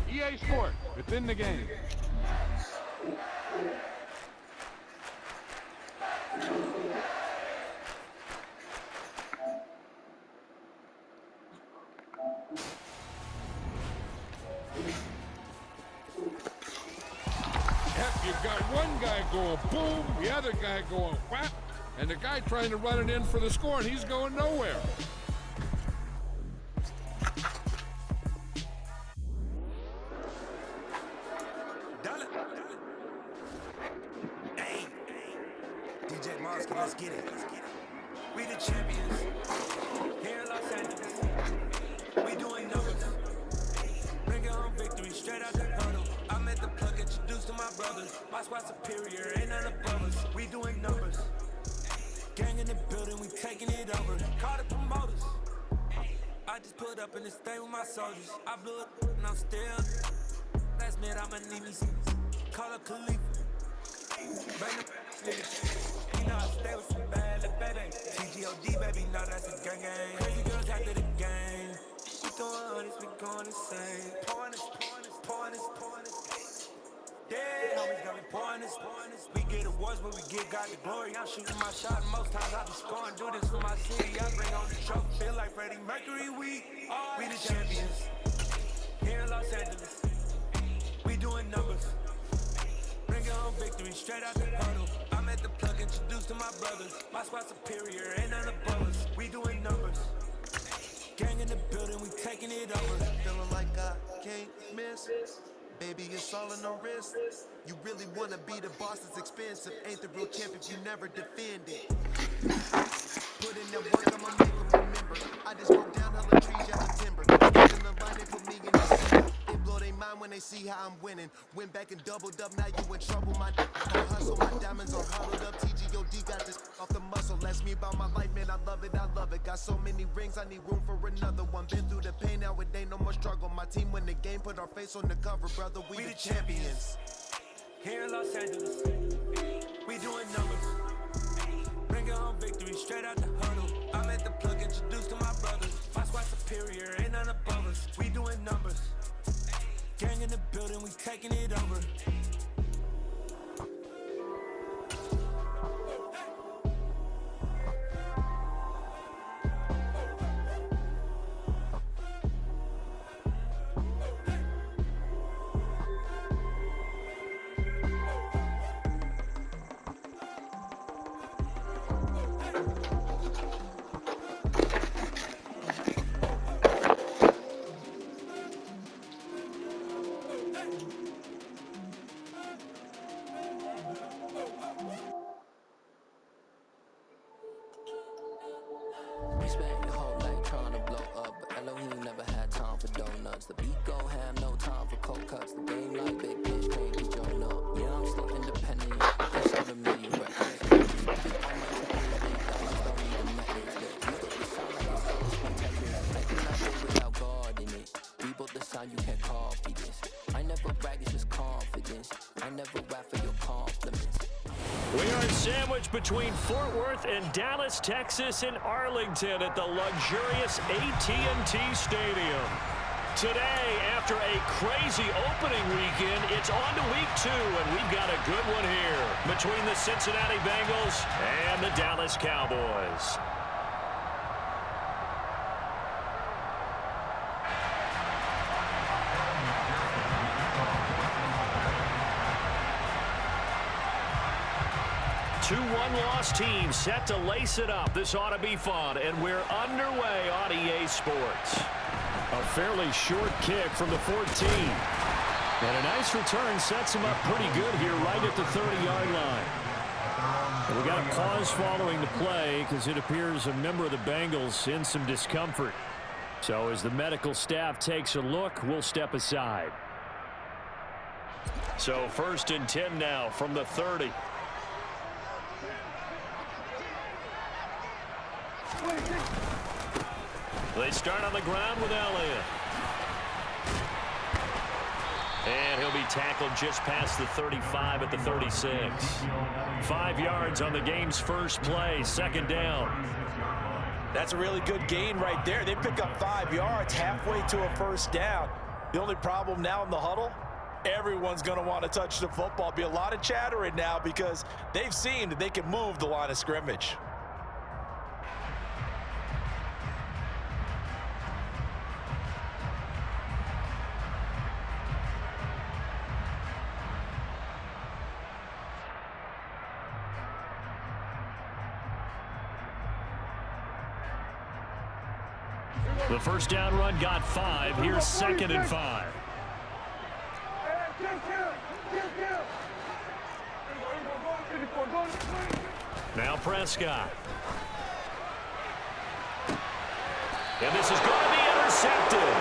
EA Sport, it's in the game. Heck, you've got one guy going boom, the other guy going whap, and the guy trying to run it in for the score, and he's going nowhere. Let's get it. We the champions. Here in Los Angeles. We doing numbers. Bringing home victory straight out the hurdle. I met the plug, introduced to my brothers. My squad superior, ain't none above us. We doing numbers. Gang in the building, we taking it over. Call the promoters. I just put up in this thing with my soldiers. I blew it and I'm still. Last minute, I'ma need me some. Call up Khalifa. Bring the you know I stay with some bad little baby. TGOD, baby, no, that's a gang gang. Crazy girls after the game. We throwing this, we going insane. Pouring this. Yeah, homies got me pouring this. We get awards, but we give God the glory. I'm shooting my shot, and most times I be scoring. Do this for my city, I bring on the trophy. Feel like Freddie Mercury, we the champions. Here in Los Angeles, we doing numbers. Bringing home victory straight out the hurdle. I'm at the plug, introduced to my brothers. My squad superior, ain't none above us. We doing numbers. Gang in the building, we taking it over. Feeling like I can't miss. Baby, it's all in the wrist. You really wanna be the boss, it's expensive. Ain't the real champ if you never defend it. Put in that work, I'ma make them remember. I just broke down hella trees, yellow timber. In the line, they put me in the center. It blow their mind when they see how I'm winning. Went back and doubled up, now you in trouble. My hustle, my diamonds are huddled up. TGOD got this off the muscle. That's me about my life, man, I love it. Got so many rings, I need room for another one. Been through the pain, now it ain't no more struggle. My team win the game, put our face on the cover, brother. We the champions. Here in Los Angeles, we doing numbers. Bringing home victory straight out the hurdle. I'm at the plug, introduced to my brothers. My squad superior, ain't none above us. We doing numbers. Gang in the building, we taking it over. We spent your whole life trying to blow up, but Elohim never had time for donuts. The beat gon' have no time for cold cuts. The game like big bitch can't be Joe up. Yeah, I'm still independent. It's 7 million records. All my $8 don't need the methods. The ego is sound like it's all spectacular. I cannot live without God in it. We built the sound, you can't copy this. I never brag, it's just confidence. I never rap for your compliments. We are sandwiched between Fort Worth and Dallas, Texas, and Arlington at the luxurious AT&T Stadium. Today, after a crazy opening weekend, it's on to week 2, and we've got a good one here between the Cincinnati Bengals and the Dallas Cowboys. Two one-loss teams set to lace it up. This ought to be fun, and we're underway on EA Sports. A fairly short kick from the 14. And a nice return sets him up pretty good here right at the 30-yard line. And we got a pause following the play because it appears a member of the Bengals in some discomfort. So as the medical staff takes a look, we'll step aside. So 1st and 10 now from the 30. They start on the ground with Elliott. And he'll be tackled just past the 35 at the 36. 5 yards on the game's first play, 2nd down. That's a really good gain right there. They pick up 5 yards halfway to a first down. The only problem now in the huddle, everyone's going to want to touch the football. Be a lot of chattering now because they've seen that they can move the line of scrimmage. The first down run got 5. Here's 2nd and 5. Now Prescott. And this is going to be intercepted.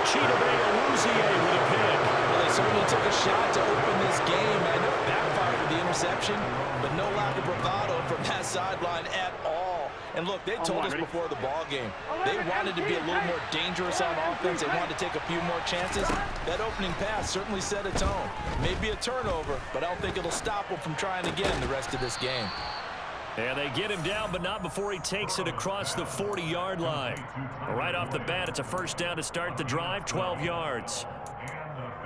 Cheetah Bay-Awuzie with a pick. Well, they certainly took a shot to open this game, and it backfired with the interception, but no lack of bravado from that sideline at all. And look, they told us before the ball game, they wanted to be a little more dangerous on offense. They wanted to take a few more chances. That opening pass certainly set a tone. Maybe a turnover, but I don't think it'll stop them from trying again the rest of this game. And they get him down, but not before he takes it across the 40-yard line. Right off the bat, it's a first down to start the drive, 12 yards.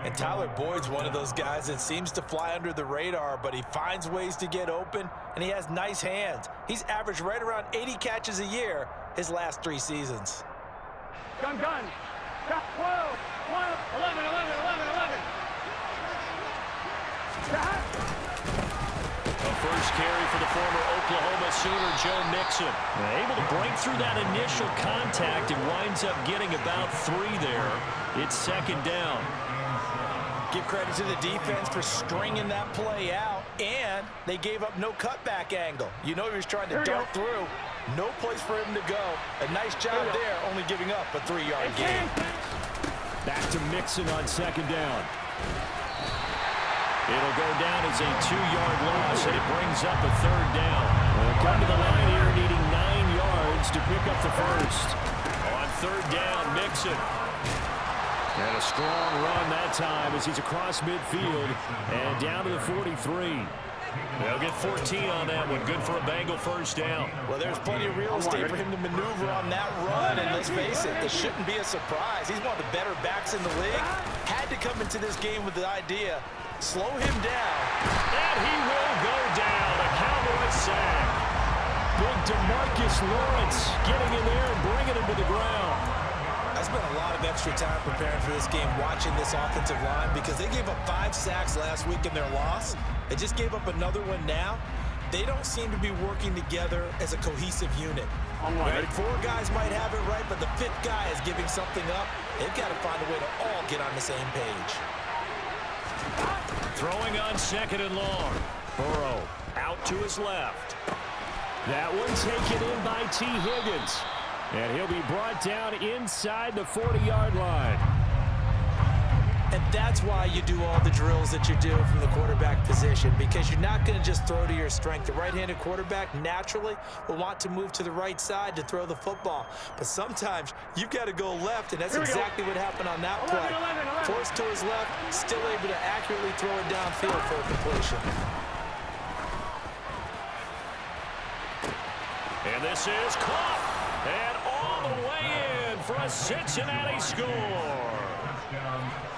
And Tyler Boyd's one of those guys that seems to fly under the radar, but he finds ways to get open, and he has nice hands. He's averaged right around 80 catches a year his last 3 seasons. Gun. 12, 11, 11, 11, 11. A first carry for the former Oklahoma Sooner, Joe Mixon. Able to break through that initial contact and winds up getting about 3 there. It's 2nd down. Give credit to the defense for stringing that play out, and they gave up no cutback angle. You know he was trying to dart through. No place for him to go. A nice job there, only giving up a 3-yard gain. Back to Mixon on 2nd down. It'll go down as a 2-yard loss, and it brings up a 3rd down. They'll come to the line here needing 9 yards to pick up the first. On 3rd down, Mixon. And a strong run that time as he's across midfield and down to the 43. They'll get 14 on that one. Good for a Bengal first down. Well, there's plenty of real estate for him to maneuver on that run, and let's face it, this shouldn't be a surprise. He's one of the better backs in the league. Had to come into this game with the idea, slow him down. And he will go down. A Cowboy sack. Big DeMarcus Lawrence getting in there and bringing him to the ground. I spent a lot of extra time preparing for this game watching this offensive line because they gave up 5 sacks last week in their loss. They just gave up another one now. They don't seem to be working together as a cohesive unit. Right? 4 guys might have it right, but the 5th guy is giving something up. They've got to find a way to all get on the same page. Throwing on 2nd and long. Burrow out to his left. That one taken in by T. Higgins. And he'll be brought down inside the 40-yard line. And that's why you do all the drills that you do from the quarterback position, because you're not going to just throw to your strength. The right-handed quarterback naturally will want to move to the right side to throw the football. But sometimes you've got to go left, and that's exactly what happened on that play. Forced to his left, still able to accurately throw it downfield for a completion. And this is caught. And all the way in for a Cincinnati score.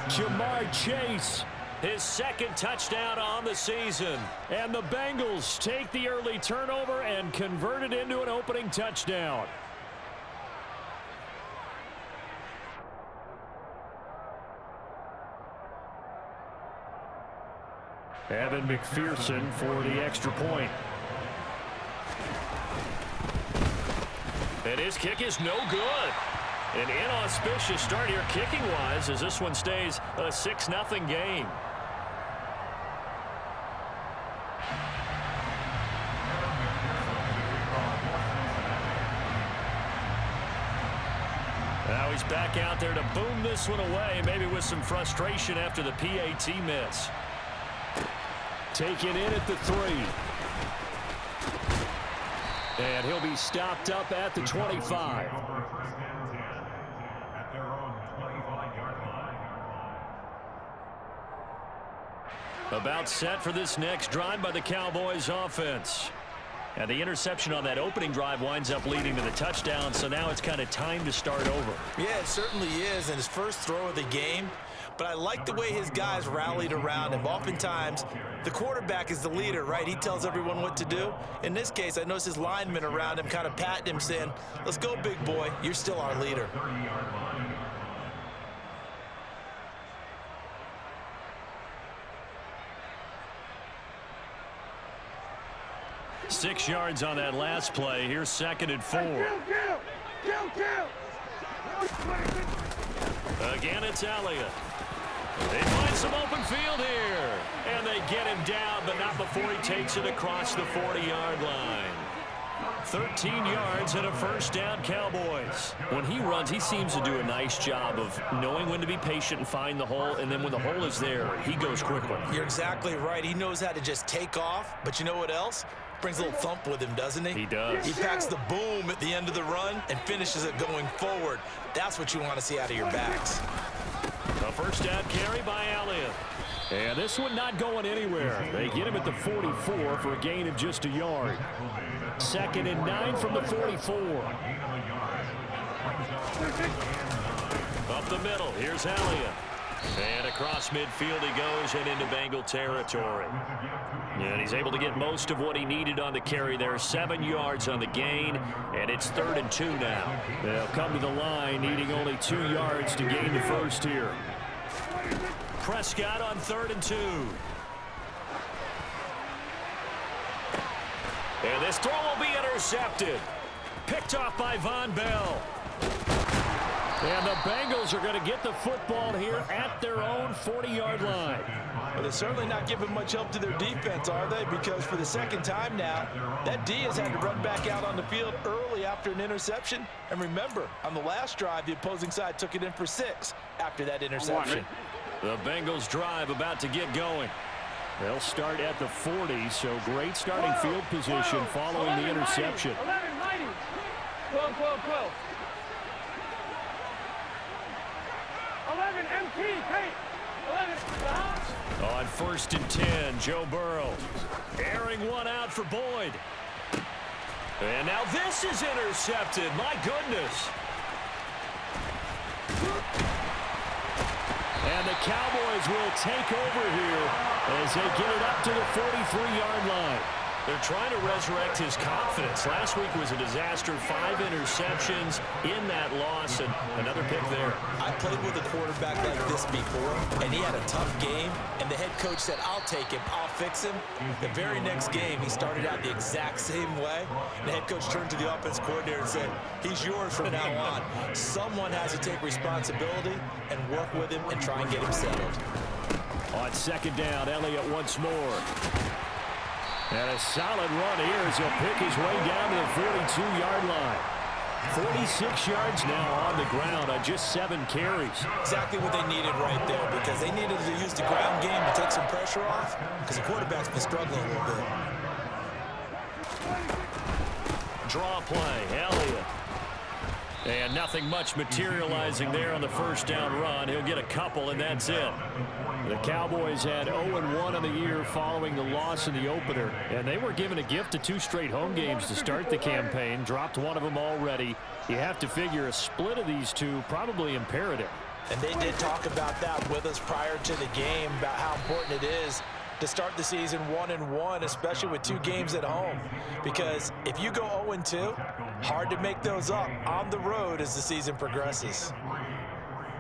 Jamar Chase, his 2nd touchdown on the season. And the Bengals take the early turnover and convert it into an opening touchdown. Evan McPherson for the extra point. And his kick is no good. An inauspicious start here kicking-wise as this one stays a 6-0 game. Now he's back out there to boom this one away, maybe with some frustration after the PAT miss. Taken in at the 3. And he'll be stopped up at the 25. About set for this next drive by the Cowboys offense. And the interception on that opening drive winds up leading to the touchdown, so now it's kind of time to start over. Yeah, it certainly is, and his first throw of the game. But I like the way his guys rallied around him. Oftentimes, the quarterback is the leader, right? He tells everyone what to do. In this case, I noticed his linemen around him kind of patting him, saying, let's go, big boy. You're still our leader. 6 yards on that last play. Here's 2nd and 4. Again, it's Elliott. They find some open field here. And they get him down, but not before he takes it across the 40-yard line. 13 yards and a first down, Cowboys. When he runs, he seems to do a nice job of knowing when to be patient and find the hole, and then when the hole is there, he goes quickly. You're exactly right. He knows how to just take off, but you know what else? Brings a little thump with him, doesn't he? He does. He packs the boom at the end of the run and finishes it going forward. That's what you want to see out of your backs. A first down carry by Elliott. And this one not going anywhere. They get him at the 44 for a gain of just a yard. 2nd and 9 from the 44. Up the middle, here's Elliott. And across midfield he goes and into Bengal territory. And he's able to get most of what he needed on the carry there. 7 yards on the gain, and it's 3rd and 2 now. They'll come to the line, needing only 2 yards to gain the first here. Prescott on 3rd and 2. And this throw will be intercepted. Picked off by Von Bell. And the Bengals are going to get the football here at their own 40-yard line. Well, they're certainly not giving much help to their defense, are they? Because for the second time now, that D has had to run back out on the field early after an interception. And remember, on the last drive, the opposing side took it in for 6 after that interception. The Bengals drive about to get going. They'll start at the 40, so great starting field position following the interception. 12, 12, 12. 11, MT, Kate. 11, On 1st and 10, Joe Burrow airing one out for Boyd. And now this is intercepted. My goodness. And the Cowboys will take over here as they get it up to the 43-yard line. They're trying to resurrect his confidence. Last week was a disaster. 5 interceptions in that loss, and another pick there. I played with a quarterback like this before, and he had a tough game, and the head coach said, I'll take him, I'll fix him. The very next game, he started out the exact same way. The head coach turned to the offense coordinator and said, he's yours from now on. Someone has to take responsibility and work with him and try and get him settled. On 2nd down, Elliott once more. And a solid run here as he'll pick his way down to the 42-yard line. 46 yards now on the ground on just 7 carries. Exactly what they needed right there, because they needed to use the ground game to take some pressure off, because the quarterback's been struggling a little bit. Draw play, Elliott. And nothing much materializing there on the first down run. He'll get a couple, and that's it. The Cowboys had 0-1 on the year following the loss in the opener, and they were given a gift of 2 straight home games to start the campaign. Dropped one of them already. You have to figure a split of these two probably imperative. And they did talk about that with us prior to the game, about how important it is to start the season 1-1, especially with 2 games at home. Because if you go 0-2, hard to make those up on the road as the season progresses.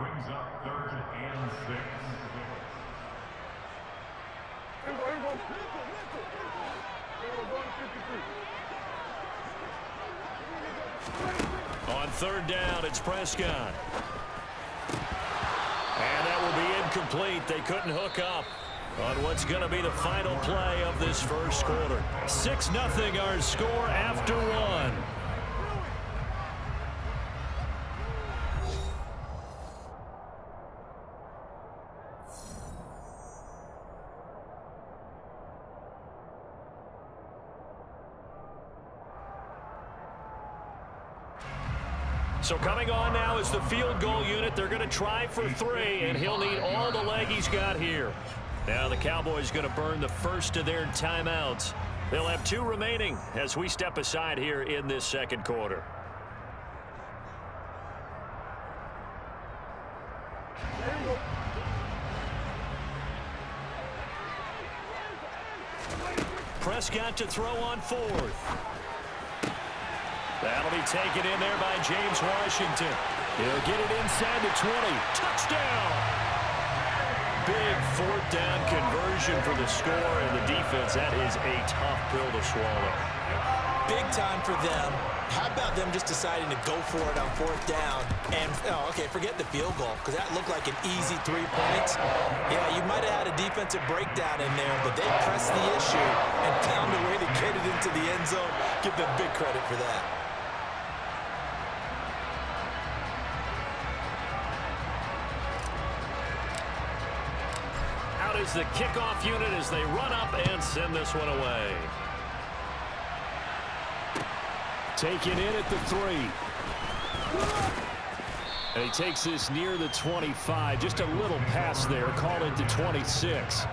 brings up 3rd and 6. On 3rd down, it's Prescott. And that will be incomplete. They couldn't hook up on what's going to be the final play of this first quarter. 6-0 our score after 1. So coming on now is the field goal unit. They're going to try for 3, and he'll need all the leg he's got here. Now the Cowboys going to burn the first of their timeouts. They'll have 2 remaining as we step aside here in this second quarter. Prescott to throw on 4th. That'll be taken in there by James Washington. He'll get it inside the 20. Touchdown! Big 4th down conversion for the score, and the defense, that is a tough pill to swallow. Big time for them. How about them just deciding to go for it on 4th down? And, forget the field goal, because that looked like an easy 3 points. Yeah, you might have had a defensive breakdown in there, but they pressed the issue and found a way to get it into the end zone. Give them big credit for that. Out is the kickoff unit as they run up and send this one away. Taken in at the 3. And he takes this near the 25. Just a little pass there. Call it to 26.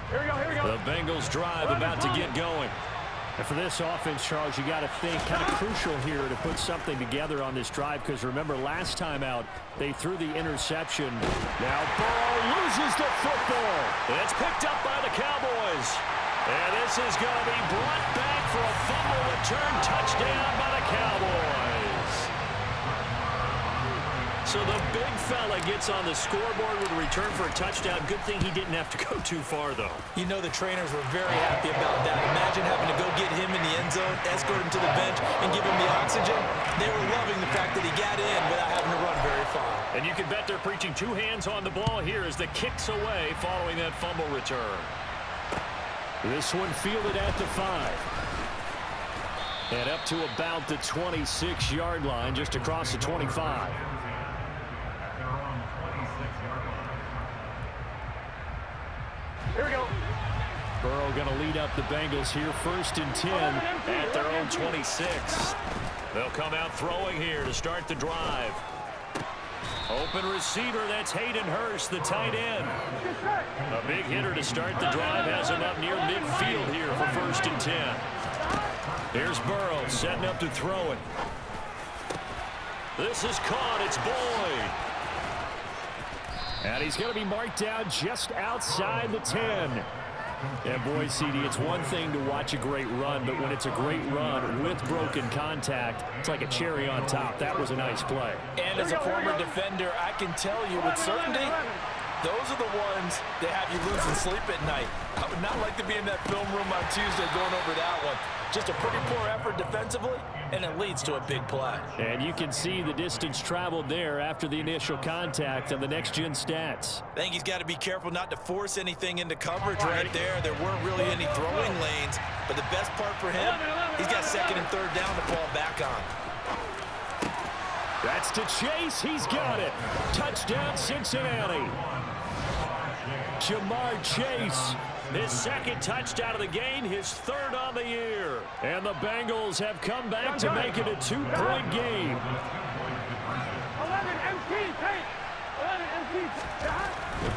Here we go. The Bengals drive about to get going. And for this offense, Charles, you got to think kind of crucial here to put something together on this drive, because remember last time out they threw the interception. Now Burrow loses the football. It's picked up by the Cowboys. And this is going to be brought back for a fumble return touchdown by the Cowboys. So the big fella gets on the scoreboard with a return for a touchdown. Good thing he didn't have to go too far, though. You know the trainers were very happy about that. Imagine having to go get him in the end zone, escort him to the bench, and give him the oxygen. They were loving the fact that he got in without having to run very far. And you can bet they're preaching 2 hands on the ball here as the kick's away following that fumble return. This one fielded at the 5. And up to about the 26-yard line, just across the 25. Here we go. Burrow going to lead up the Bengals here, 1st and 10 at their own 26. They'll come out throwing here to start the drive. Open receiver, that's Hayden Hurst, the tight end. A big hitter to start the drive, has him up near midfield here for 1st and 10. Here's Burrow setting up to throw it. This is caught, it's Boyd. And he's going to be marked down just outside the 10. And boy, CD, it's one thing to watch a great run, but when it's a great run with broken contact, it's like a cherry on top. That was a nice play. And as a former defender, I can tell you with certainty, those are the ones that have you losing sleep at night. I would not like to be in that film room on Tuesday going over that one. Just a pretty poor effort defensively, and it leads to a big play. And you can see the distance traveled there after the initial contact on the next-gen stats. I think he's got to be careful not to force anything into coverage right there. There weren't really any throwing lanes, but the best part for him, he's got 2nd and 3rd down to fall back on. That's to Chase. He's got it. Touchdown, Cincinnati. Jamar Chase, his 2nd touchdown of the game, his 3rd on the year. And the Bengals have come back to make it a 2-point game. 11 MT, take. 11 MT.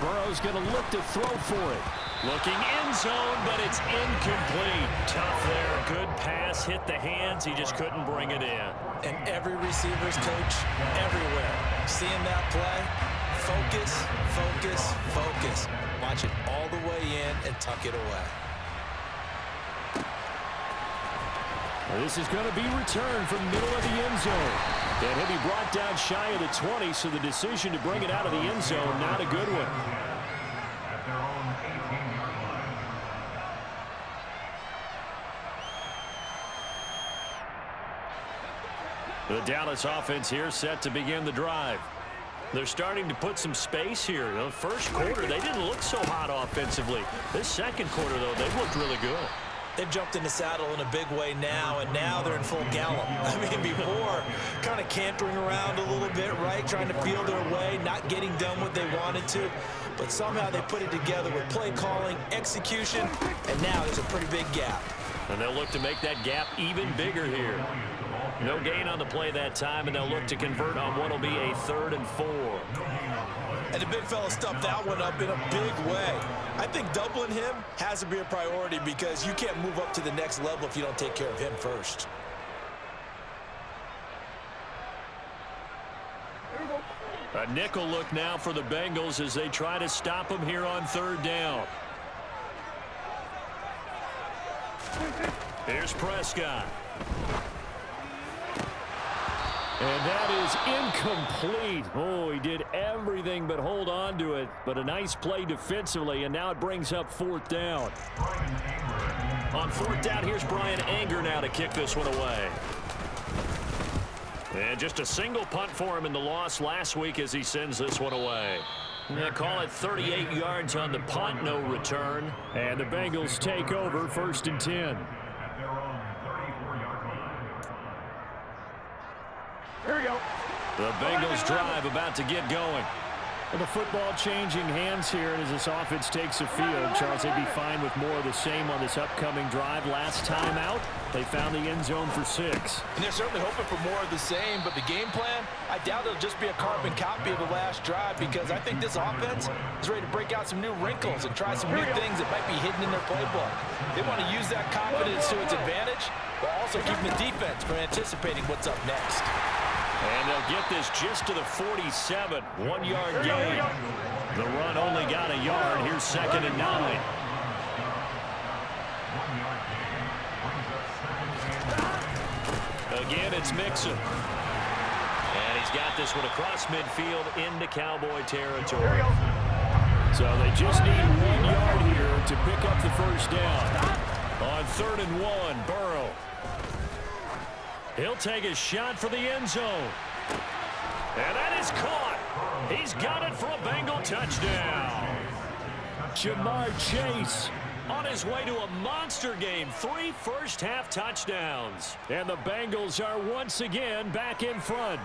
Burrow's going to look to throw for it. Looking end zone, but it's incomplete. Tough there. Good pass, hit the hands. He just couldn't bring it in. And every receiver's coach everywhere, seeing that play, focus, focus, focus. Watch it all the way in and tuck it away. This is going to be returned from middle of the end zone. And he'll be brought down shy of the 20, so the decision to bring it out of the end zone, not a good one. The Dallas offense here set to begin the drive. They're starting to put some space here. The first quarter, they didn't look so hot offensively. This second quarter, though, they've looked really good. They've jumped in the saddle in a big way now, and now they're in full gallop. I mean, before, kind of cantering around a little bit, right? Trying to feel their way, not getting done what they wanted to. But somehow they put it together with play calling, execution, and now there's a pretty big gap. And they'll look to make that gap even bigger here. No gain on the play that time, and they'll look to convert on what will be a 3rd and 4. And the big fella stuffed that one up in a big way. I think doubling him has to be a priority because you can't move up to the next level if you don't take care of him first. A nickel look now for the Bengals as they try to stop him here on third down. Here's Prescott. And that is incomplete. Oh, he did everything but hold on to it. But a nice play defensively, and now it brings up fourth down. On fourth down, here's Brian Anger now to kick this one away. And just a single punt for him in the loss last week as he sends this one away. They call it 38 yards on the punt, no return. And the Bengals take over 1st and 10. Here we go. The Bengals drive about to get going. Well, the football changing hands here, and as this offense takes the field, Charles, they'd be fine with more of the same on this upcoming drive. Last time out, they found the end zone for 6. And they're certainly hoping for more of the same, but the game plan, I doubt it'll just be a carbon copy of the last drive because I think this offense is ready to break out some new wrinkles and try some new things that might be hidden in their playbook. They want to use that confidence to its advantage, while also keeping the defense from anticipating what's up next. And they'll get this just to the 47. 1 yard gain. The run only got a yard. Here's 2nd and 9. Again, it's Mixon. And he's got this one across midfield into Cowboy territory. So they just need 1 yard here to pick up the first down. On 3rd and 1, Burrow. He'll take a shot for the end zone. And that is caught. He's got it for a Bengal touchdown. Jamar Chase on his way to a monster game. 3 first-half touchdowns. And the Bengals are once again back in front.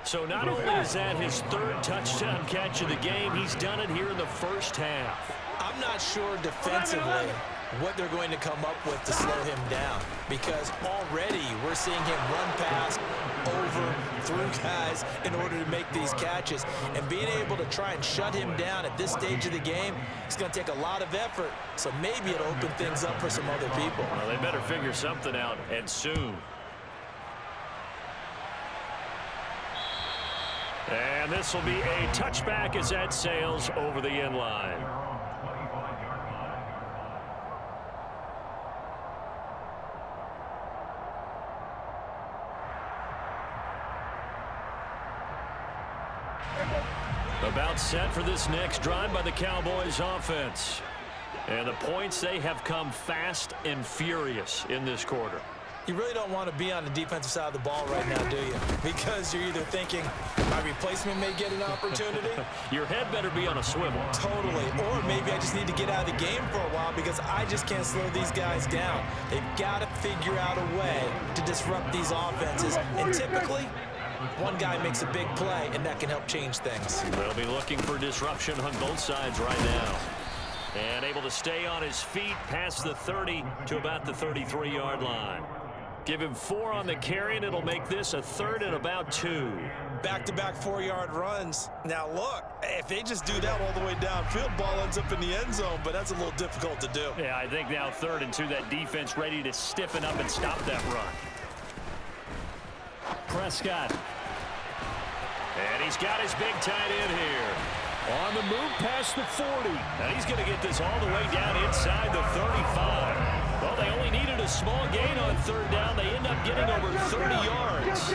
So not only is that his 3rd touchdown catch of the game, he's done it here in the first half. I'm not sure defensively what they're going to come up with to slow him down because already we're seeing him run past, over, through guys in order to make these catches. And being able to try and shut him down at this stage of the game, it's going to take a lot of effort. So maybe it'll open things up for some other people. Well, they better figure something out, and soon. And this will be a touchback as that sails over the end line. About set for this next drive by the Cowboys offense. And the points, they have come fast and furious in this quarter. You really don't want to be on the defensive side of the ball right now, do you? Because you're either thinking, my replacement may get an opportunity. Your head better be on a swivel. Totally. Or maybe I just need to get out of the game for a while because I just can't slow these guys down. They've got to figure out a way to disrupt these offenses. And typically, one guy makes a big play, and that can help change things. They'll be looking for disruption on both sides right now. And able to stay on his feet past the 30 to about the 33-yard line. Give him 4 on the carry, and it'll make this a 3rd and about 2. Back-to-back 4-yard runs. Now, look, if they just do that all the way downfield, ball ends up in the end zone, but that's a little difficult to do. Yeah, I think now 3rd and 2, that defense ready to stiffen up and stop that run. Prescott. And he's got his big tight end here. On the move past the 40. And he's going to get this all the way down inside the 35. Well, they only needed a small gain on 3rd down. They end up getting over 30 yards.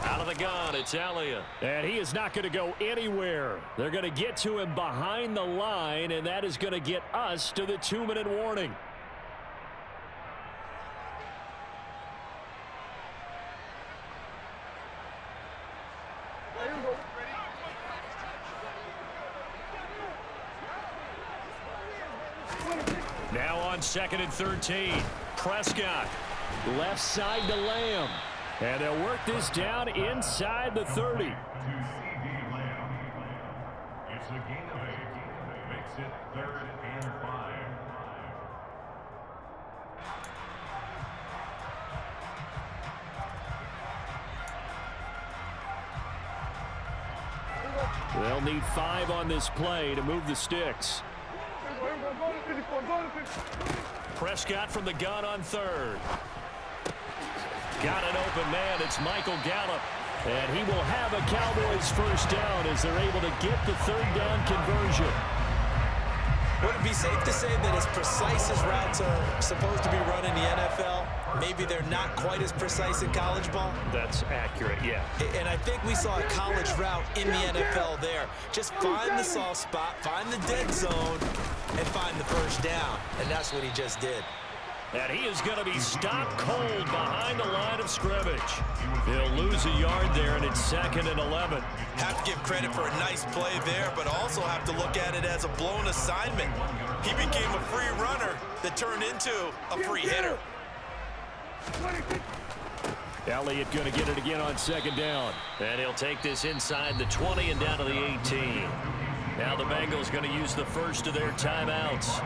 Out of the gun, it's Elliott. And he is not going to go anywhere. They're going to get to him behind the line, and that is going to get us to the 2-minute warning. Now on 2nd and 13. Prescott. Left side to Lamb. And they'll work this down inside the 30. It's a gain of 8. Makes it 3rd and 5. They'll need 5 on this play to move the sticks. Prescott from the gun on 3rd. Got an open man. It's Michael Gallup. And he will have a Cowboys first down as they're able to get the 3rd down conversion. Would it be safe to say that as precise as routes are supposed to be run in the NFL, maybe they're not quite as precise in college ball? That's accurate, yeah. And I think we saw a college route in the NFL there. Just find the soft spot, find the dead zone, and find the first down. And that's what he just did. And he is going to be stopped cold behind the line of scrimmage. He'll lose a yard there, and it's 2nd and 11. Have to give credit for a nice play there, but also have to look at it as a blown assignment. He became a free runner that turned into a free hitter. Elliott going to get it again on 2nd down. And he'll take this inside the 20 and down to the 18. Now the Bengals going to use the first of their timeouts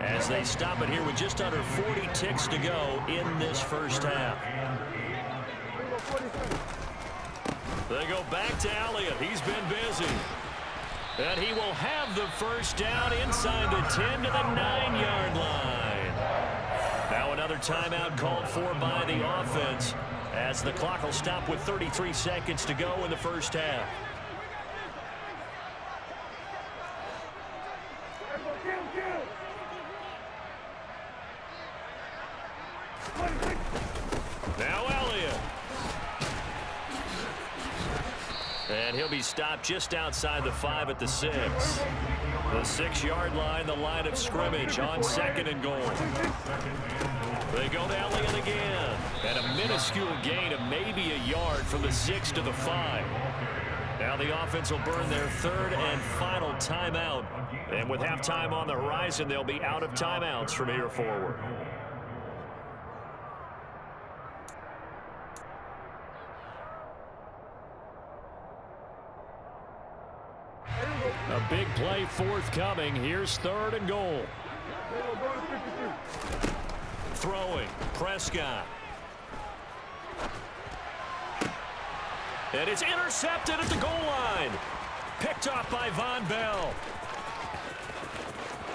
as they stop it here with just under 40 ticks to go in this first half. They go back to Elliott. He's been busy. And he will have the first down inside the 10 to the 9-yard line. Now another timeout called for by the offense as the clock will stop with 33 seconds to go in the first half. Now Elliott. And he'll be stopped just outside the 5 at the 6. The 6-yard line, the line of scrimmage on 2nd and goal. They go to Elliott again. And a minuscule gain of maybe a yard from the 6 to the 5. Now the offense will burn their 3rd and final timeout. And with halftime on the horizon, they'll be out of timeouts from here forward. A big play forthcoming. Here's 3rd and goal. Throwing, Prescott. And it's intercepted at the goal line. Picked off by Von Bell.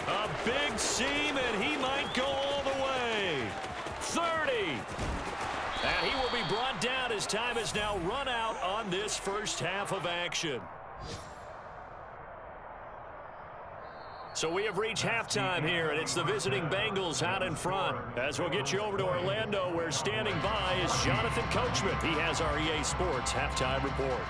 A big seam, and he might go all the way. 30. And he will be brought down as time has now run out on this first half of action. So we have reached halftime here, and it's the visiting Bengals out in front. As we'll get you over to Orlando, where standing by is Jonathan Coachman. He has our EA Sports halftime report.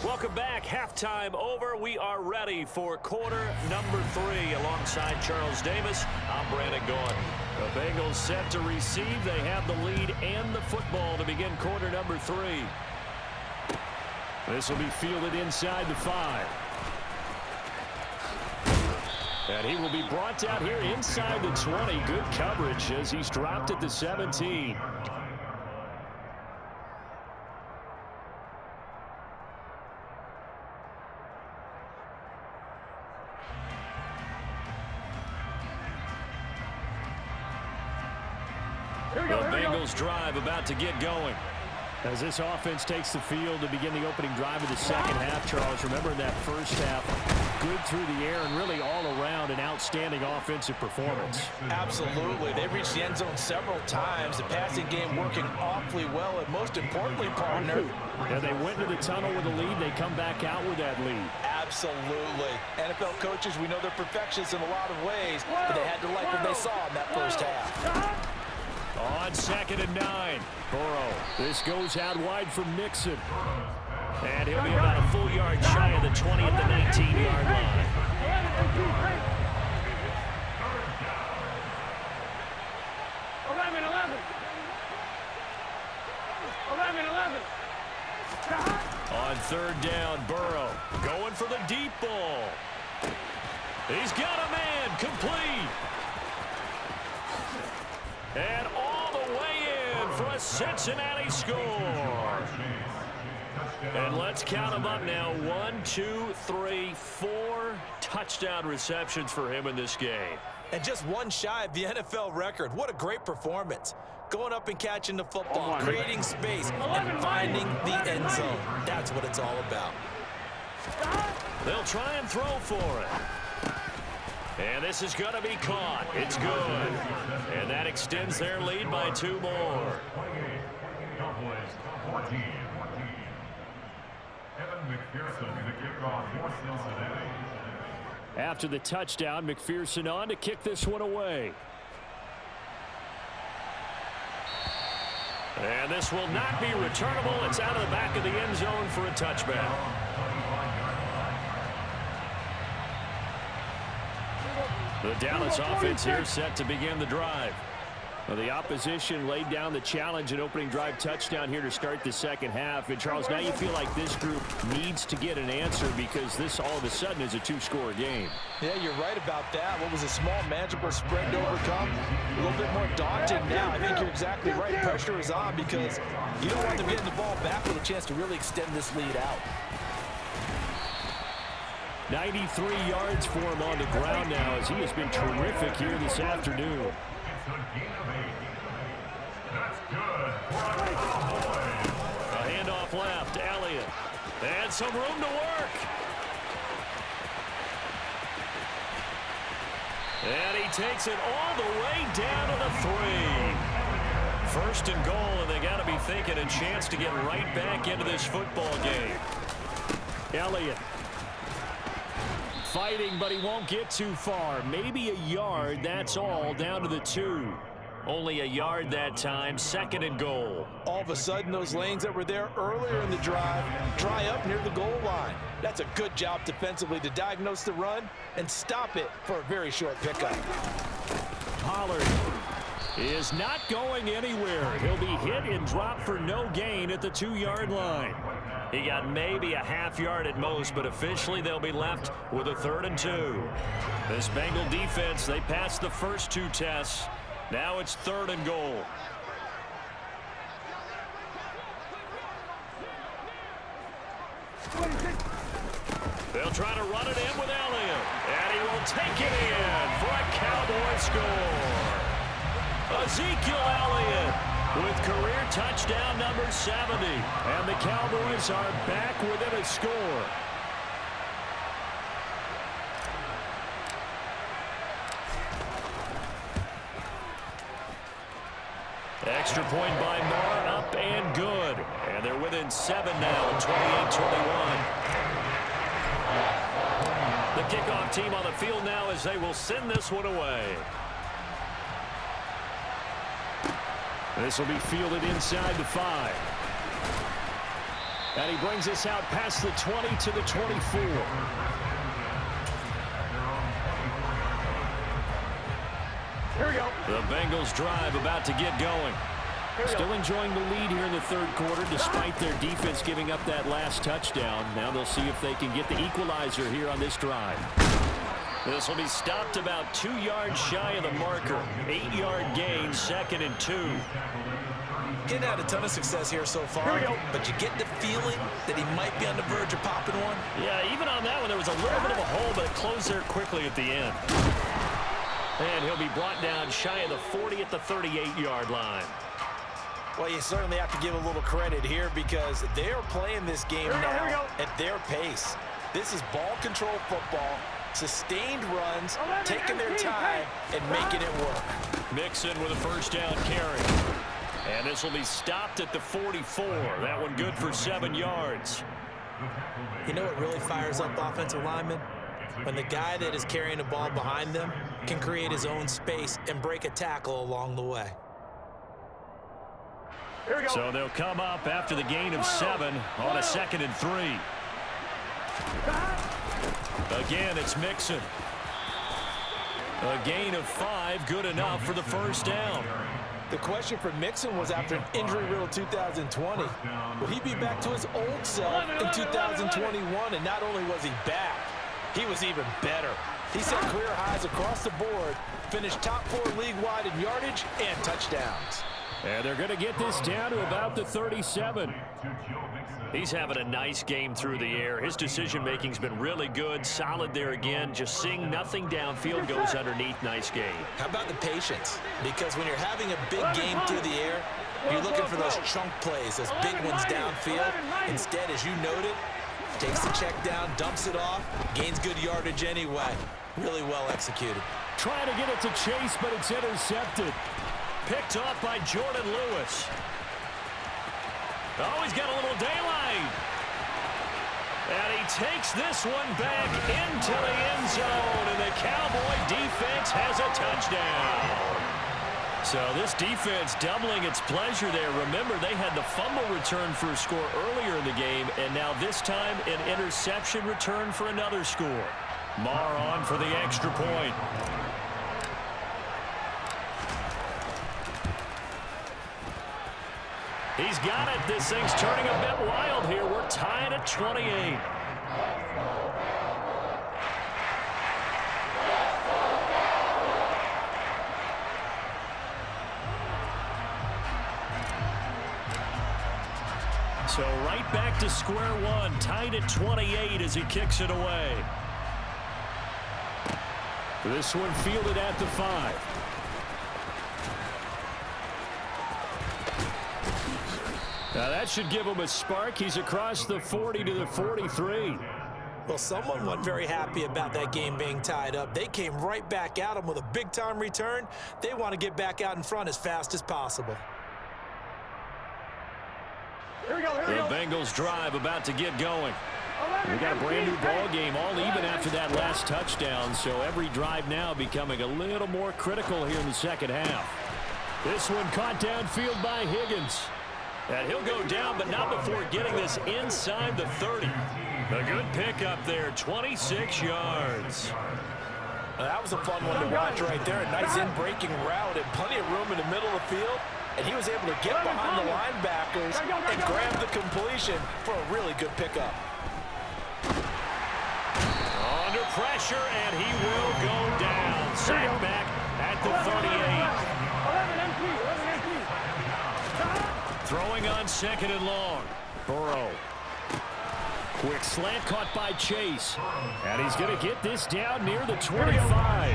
Welcome back. Halftime over. We are ready for quarter number 3. Alongside Charles Davis, I'm Brandon Gaudin. The Bengals set to receive. They have the lead and the football to begin quarter number 3. This will be fielded inside the 5. And he will be brought down here inside the 20. Good coverage as he's dropped at the 17. The Bengals drive about to get going. As this offense takes the field to begin the opening drive of the second half, Charles, remember in that first half, good through the air and really all around an outstanding offensive performance. Absolutely. They reached the end zone several times. The passing game working awfully well, and most importantly, partner. Yeah, they went into the tunnel with a lead. They come back out with that lead. Absolutely. NFL coaches, we know they're perfectionists in a lot of ways, but they had to like what they saw in that first half. On 2nd and 9, Burrow. This goes out wide from Nixon. And he'll be about a full yard shy of the 20 at the 19-yard line. 11. On 3rd down, Burrow going for the deep ball. He's got a man, complete. And all the way in for a Cincinnati score. And let's count them up now. 1, 2, 3, 4 touchdown receptions for him in this game. And just one shy of the NFL record. What a great performance. Going up and catching the football, creating space, and finding the end zone. That's what it's all about. They'll try and throw for it. And this is going to be caught. It's good. And that extends their lead by 2 more. Cowboys 14. Evan McPherson, the kickoff for Cincinnati. After the touchdown, McPherson on to kick this one away. And this will not be returnable. It's out of the back of the end zone for a touchback. The Dallas offense here set to begin the drive. Well, the opposition laid down the challenge and opening drive touchdown here to start the second half. And, Charles, now you feel like this group needs to get an answer because this all of a sudden is a 2-score game. Yeah, you're right about that. What was a small, manageable spread to overcome, a little bit more daunting now. I think you're exactly right. Pressure is on because you don't want them getting the ball back with a chance to really extend this lead out. 93 yards for him on the ground now as he has been terrific here this afternoon. It's a gain of 8. That's good for the Cowboys. A handoff left, Elliott. And some room to work. And he takes it all the way down to the 3. First and goal, and they got to be thinking a chance to get right back into this football game. Elliott. Fighting, but he won't get too far. Maybe a yard, that's all, down to the 2. Only a yard that time, second and goal. All of a sudden, those lanes that were there earlier in the drive dry up near the goal line. That's a good job defensively to diagnose the run and stop it for a very short pickup. Pollard is not going anywhere. He'll be hit and dropped for no gain at the 2-yard line. He got maybe a half yard at most, but officially they'll be left with a 3rd and 2. This Bengal defense, they passed the first 2 tests. Now it's 3rd and goal. They'll try to run it in with Elliott. And he will take it in for a Cowboy score. Ezekiel Elliott with career touchdown number 70. And the Cowboys are back within a score. Extra point by Marr, up and good. And they're within 7 now, 28-21. The kickoff team on the field now as they will send this one away. This will be fielded inside the 5. And he brings us out past the 20 to the 24. Here we go. The Bengals drive about to get going. Still enjoying the lead here in the 3rd quarter despite their defense giving up that last touchdown. Now they'll see if they can get the equalizer here on this drive. This will be stopped about 2 yards shy of the marker. 8-yard gain, 2nd and 2. Getting had a ton of success here so far, but you get the feeling that he might be on the verge of popping one. Yeah, even on that one, there was a little bit of a hole, but it closed there quickly at the end. And he'll be brought down shy of the 40 at the 38-yard line. Well, you certainly have to give a little credit here because they're playing this game now at their pace. This is ball control football, sustained runs, taking their time, and making it work. Mixon with a first down carry. And this will be stopped at the 44. That one good for 7 yards. You know what really fires up offensive linemen? When the guy that is carrying the ball behind them can create his own space and break a tackle along the way. Here we go. So they'll come up after the gain of 7 on a 2nd and 3. Again, it's Mixon. A gain of 5, good enough for the first down. The question for Mixon was after an injury-riddled 2020, will he be back to his old self in 2021? And not only was he back, he was even better. He set career highs across the board, finished top 4 league-wide in yardage and touchdowns. And they're going to get this down to about the 37. He's having a nice game through the air. His decision-making's been really good. Solid there again. Just seeing nothing downfield goes underneath. Nice game. How about the patience? Because when you're having a big game through the air, you're looking for those chunk plays, those big ones downfield. Instead, as you noted, takes the check down, dumps it off, gains good yardage anyway. Really well executed. Trying to get it to Chase, but it's intercepted. Picked off by Jordan Lewis. Oh, he's got a little daylight. And he takes this one back into the end zone, and the Cowboy defense has a touchdown. So this defense doubling its pleasure there. Remember, they had the fumble return for a score earlier in the game, and now this time an interception return for another score. Marr on for the extra point. He's got it. This thing's turning a bit wild here. We're tied at 28. So right back to square one, tied at 28 as he kicks it away. This one fielded at the 5. Now that should give him a spark. He's across the 40 to the 43. Well, someone wasn't very happy about that game being tied up. They came right back at him with a big-time return. They want to get back out in front as fast as possible. Here we go, here we go. The Bengals drive about to get going. We got a brand new ball game, all even after that last touchdown, so every drive now becoming a little more critical here in the second half. This one caught downfield by Higgins. And he'll go down, but not before getting this inside the 30. A good pickup there, 26 yards. That was a fun one to watch right there. A nice in-breaking route and plenty of room in the middle of the field. And he was able to get behind the linebackers and grab the completion for a really good pickup. Under pressure, and he will go down. Sack back at the 38. Throwing on second and long. Burrow. Quick slant caught by Chase. And he's going to get this down near the 25.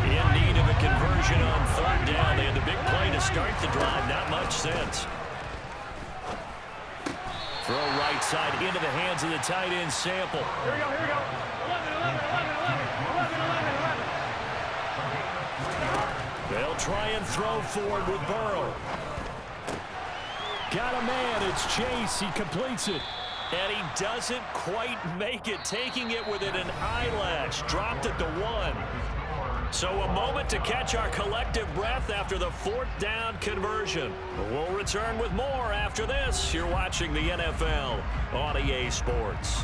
In need of a conversion on third down. They had the big play to start the drive. Not much sense. Throw right side into the hands of the tight end Sample. Here we go, here we go. 11. They'll try and throw forward with Burrow. Got a man, it's Chase, he completes it. And he doesn't quite make it, taking it within an eyelash, dropped at the 1. So a moment to catch our collective breath after the fourth down conversion. We'll return with more after this. You're watching the NFL on EA Sports.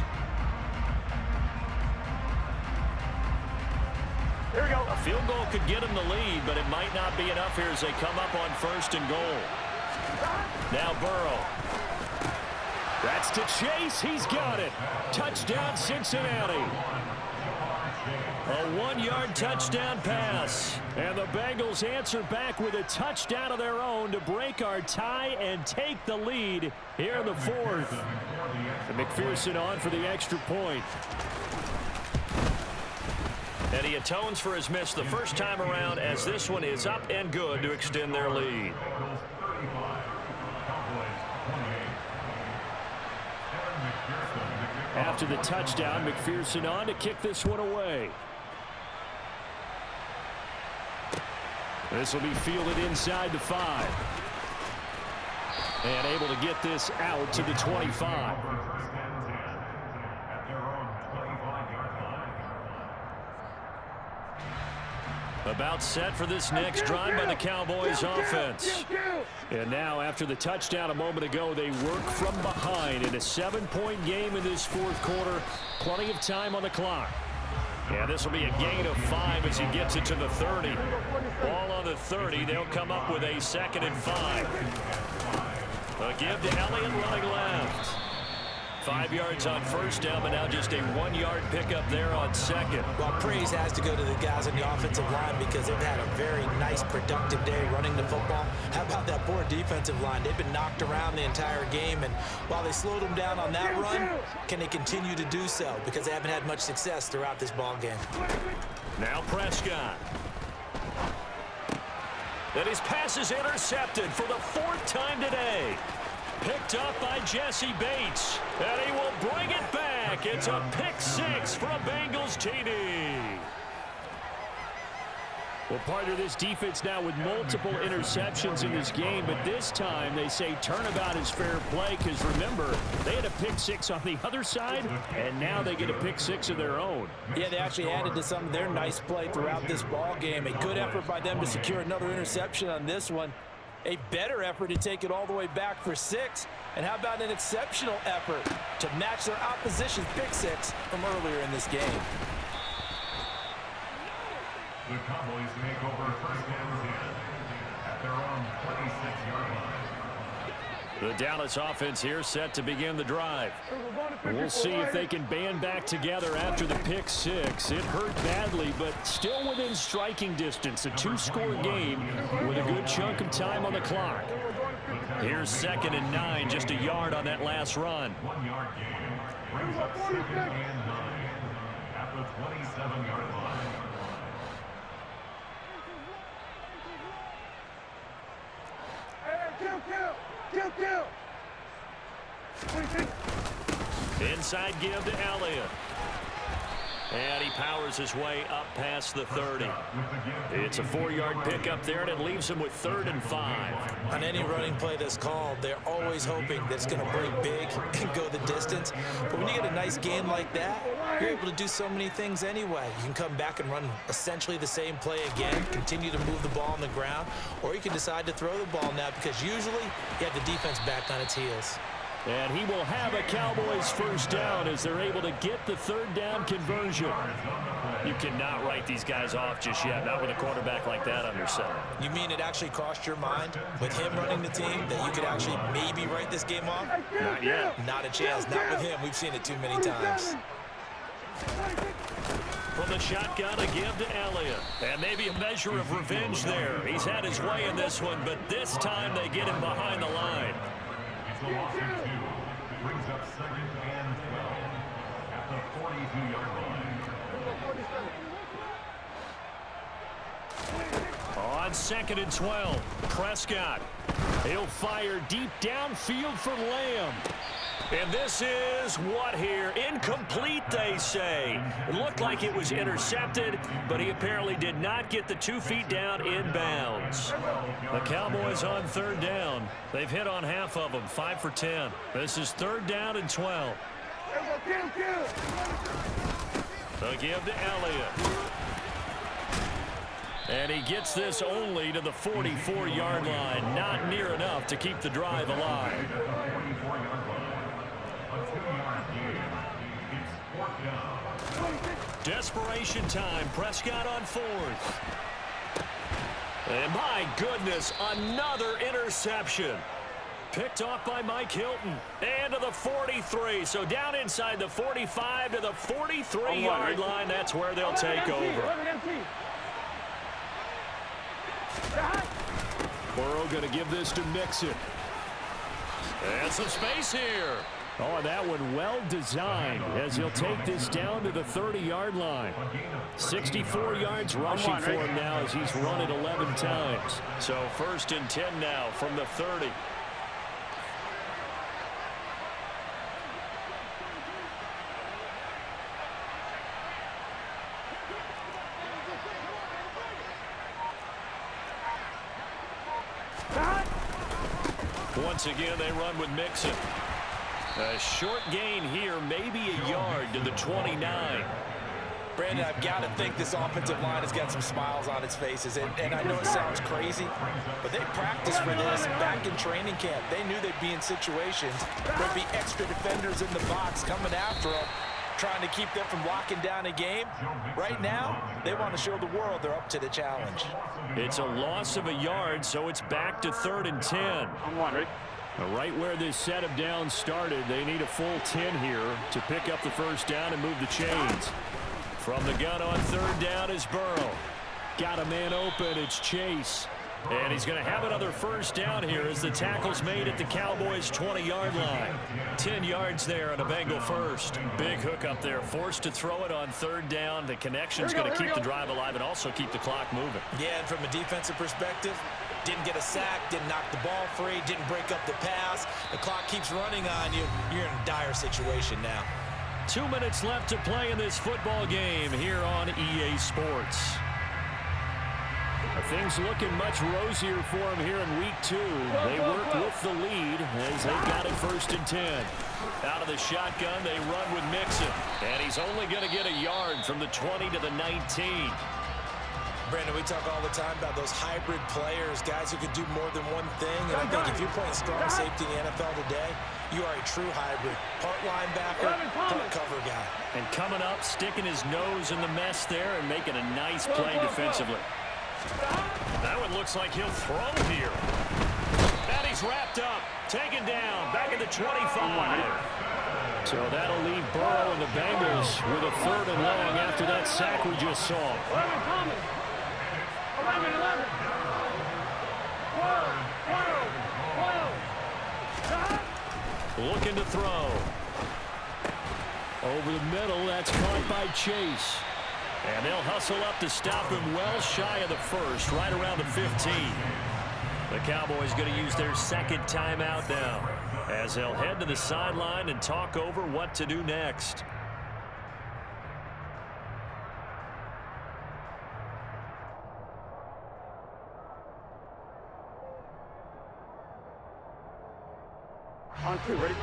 Here we go. A field goal could get him the lead, but it might not be enough here as they come up on first and goal. Now Burrow. That's to Chase. He's got it. Touchdown, Cincinnati. A 1-yard touchdown pass. And the Bengals answer back with a touchdown of their own to break our tie and take the lead here in the fourth. And McPherson on for the extra point. And he atones for his miss the first time around as this one is up and good to extend their lead. After the touchdown, McPherson on to kick this one away. This will be fielded inside the 5. And able to get this out to the 25. About set for this next drive by the Cowboys offense. And now after the touchdown a moment ago, they work from behind in a 7-point game in this fourth quarter. Plenty of time on the clock. Yeah, this will be a gain of 5 as he gets it to the 30. Ball on the 30. They'll come up with a 2nd and 5. A give to Elliott running left. 5 yards on first down, but now just a 1-yard pickup there on second. Well, praise has to go to the guys on the offensive line because they've had a very nice, productive day running the football. How about that poor defensive line? They've been knocked around the entire game, and while they slowed them down on that run, can they continue to do so? Because they haven't had much success throughout this ball game. Now Prescott. And his pass is intercepted for the 4th time today. Picked up by Jesse Bates. And he will bring it back. It's a pick-6 for a Bengals TD. Well, partner, this defense now with multiple interceptions in this game, but this time they say turnabout is fair play because, remember, they had a pick-6 on the other side, and now they get a pick-6 of their own. Yeah, they actually added to some of their nice play throughout this ball game. A good effort by them to secure another interception on this one. A better effort to take it all the way back for 6. And how about an exceptional effort to match their opposition's pick-6 from earlier in this game? The Cowboys make over first down 10 at their own 26-yard line. The Dallas offense here set to begin the drive. We'll see if they can band back together after the pick-6. It hurt badly, but still within striking distance. A 2-score game with a good chunk of time on the clock. Here's 2nd and 9, just a yard on that last run. 1-yard gain brings up 2nd and 9 at the 27-yard line. Kill. Inside give to Elliott. And he powers his way up past the 30. It's a 4-yard pickup there, and it leaves him with 3rd and 5. On any running play that's called, they're always hoping that it's going to break big and go the distance. But when you get a nice gain like that, you're able to do so many things anyway. You can come back and run essentially the same play again, continue to move the ball on the ground, or you can decide to throw the ball now because usually you have the defense back on its heels. And he will have a Cowboys first down as they're able to get the 3rd down conversion. You cannot write these guys off just yet, not with a quarterback like that under center. You mean it actually crossed your mind with him running the team that you could actually maybe write this game off? Not yet. Not a chance. Not with him. We've seen it too many times. From the shotgun, a give to Elliott. And maybe a measure of revenge there. He's had his way in this one, but this time they get him behind the line. It's a loss of 2. Brings up 2nd and 12 at the 42-yard line. On 2nd and 12, Prescott. He'll fire deep downfield for Lamb. And this is what here? Incomplete, they say. It looked like it was intercepted, but he apparently did not get the 2 feet down in bounds. The Cowboys on 3rd down. They've hit on half of them, 5 for 10. This is 3rd down and 12. The give to Elliott. And he gets this only to the 44-yard line. Not near enough to keep the drive alive. Desperation time. Prescott on 4th. And my goodness, another interception. Picked off by Mike Hilton. And to the 43. So down inside the 45 to the 43-yard line. That's where they'll take over. Burrow going to give this to Mixon. And some space here. Oh, that one well designed as he'll take this down to the 30-yard line. 64 yards rushing for him now as he's run it 11 times. So 1st and 10 now from the 30. Once again, they run with Mixon. A short gain here, maybe a yard to the 29. Brandon, I've got to think this offensive line has got some smiles on its faces. And I know it sounds crazy, but they practiced for this back in training camp. They knew they'd be in situations where there'd be extra defenders in the box coming after them, trying to keep them from locking down a game. Right now, they want to show the world they're up to the challenge. It's a loss of a yard, so it's back to 3rd and 10. Right where this set of downs started, they need a full 10 here to pick up the first down and move the chains. From the gun on third down is Burrow. Got a man open, it's Chase. And he's going to have another first down here as the tackle's made at the Cowboys' 20-yard line. 10 yards there on a Bengal first. Big hook up there, forced to throw it on third down. The connection's going to keep the drive alive and also keep the clock moving. Yeah, and from a defensive perspective, didn't get a sack, didn't knock the ball free, didn't break up the pass. The clock keeps running on you. You're in a dire situation now. 2 minutes left to play in this football game here on EA Sports. Things looking much rosier for them here in week 2. They work with the lead as they've got it 1st and 10. Out of the shotgun, they run with Mixon. And he's only going to get a yard from the 20 to the 19. Brandon, we talk all the time about those hybrid players, guys who could do more than one thing. And I think if you're playing strong safety in the NFL today, you are a true hybrid. Part linebacker, part cover guy. And coming up, sticking his nose in the mess there and making a nice play defensively. That one looks like he'll throw here. And he's wrapped up, taken down, back at the 25. So that'll leave Burrow and the Bengals with a 3rd and long after that sack we just saw. 11. Looking to throw. Over the middle, that's caught by Chase. And they'll hustle up to stop him well shy of the first, right around the 15. The Cowboys going to use their 2nd timeout now as they'll head to the sideline and talk over what to do next. On 2, ready?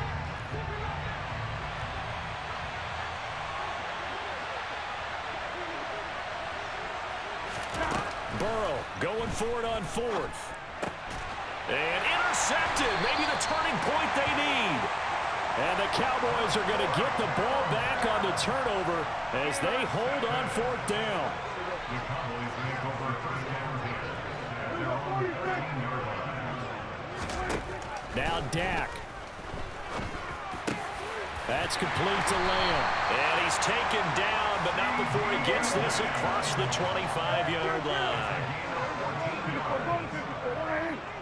Burrow going for it on 4th. And intercepted. Maybe the turning point they need. And the Cowboys are going to get the ball back on the turnover as they hold on 4th down. The Cowboys take over first down here at their own 13-yard line. Now Dak. That's complete to Lamb. And he's taken down, but not before he gets this across the 25-yard line.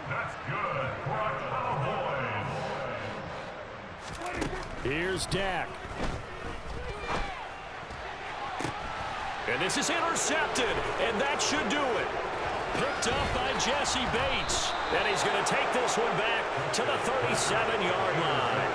That's good for a Cowboys. Here's Dak. And this is intercepted, and that should do it. Picked up by Jesse Bates. And he's going to take this one back to the 37-yard line.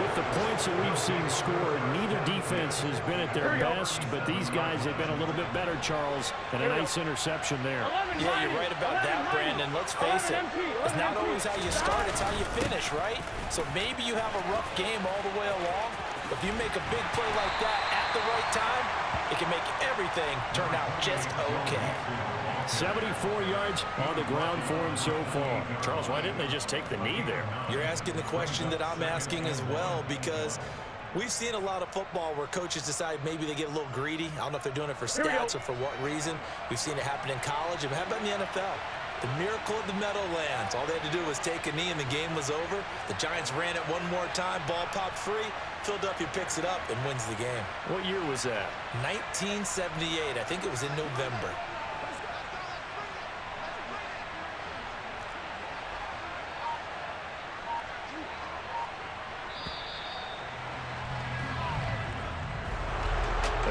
With the points that we've seen scored, neither defense has been at their best, but these guys have been a little bit better, Charles, and a nice interception there. Yeah, you're right about that, Brandon. Let's face it, it's not always how you start, it's how you finish, right? So maybe you have a rough game all the way along, but if you make a big play like that at the right time, it can make everything turn out just okay. 74 yards on the ground for him so far. Charles, why didn't they just take the knee there? You're asking the question that I'm asking as well, because we've seen a lot of football where coaches decide maybe they get a little greedy. I don't know if they're doing it for stats or for what reason. We've seen it happen in college. And how about in the NFL? The miracle of the Meadowlands. All they had to do was take a knee and the game was over. The Giants ran it one more time. Ball popped free. Philadelphia picks it up and wins the game. What year was that? 1978. I think it was in November.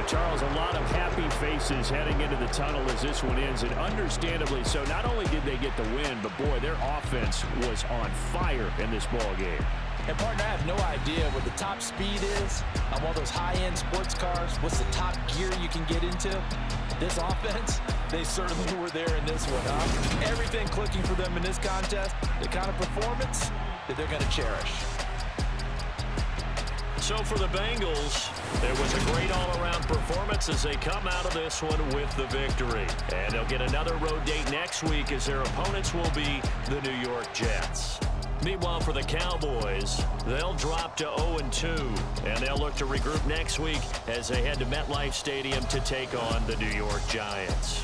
Charles, a lot of happy faces heading into the tunnel as this one ends, and understandably so. Not only did they get the win, but boy, their offense was on fire in this ball game. And partner, I have no idea what the top speed is on one of those high-end sports cars. What's the top gear you can get into? This offense, they certainly were there in this one, huh? Everything clicking for them in this contest, the kind of performance that they're going to cherish. So for the Bengals, there was a great all-around performance as they come out of this one with the victory. And they'll get another road date next week as their opponents will be the New York Jets. Meanwhile, for the Cowboys, they'll drop to 0-2, and they'll look to regroup next week as they head to MetLife Stadium to take on the New York Giants.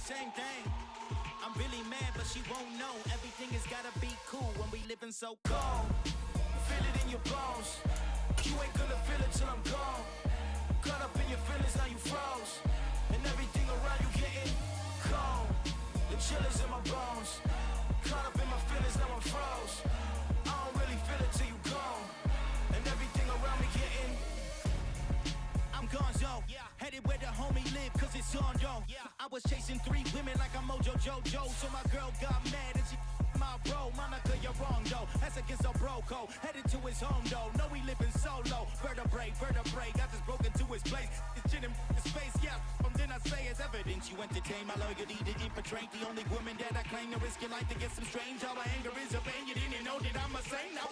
same thing. I'm really mad, but she won't know. Everything has gotta be cool when we living so cold. Feel it in your bones. You ain't gonna feel it till I'm gone. Caught up in your feelings, now you froze. And everything around you getting cold. The chill is in my bones. Caught up in my feelings, now I'm froze. I don't really feel it till you gone. And everything around me getting I'm gonzo, headed where the homie live, cause it's on, yo. I was chasing 3 women like I'm Mojo Jojo, so my girl got mad and she my bro. Monica, you're wrong, though. That's against a bro code. Headed to his home, though. No, we living solo. Vertebrae, got this broken to his place. It's chin in his face, yeah. From then I say it's evidence you entertain my loyalty to infiltrate the only woman that I claim to risk your life to get some strange. All my anger is a pain. You didn't know that I'm a saint. Now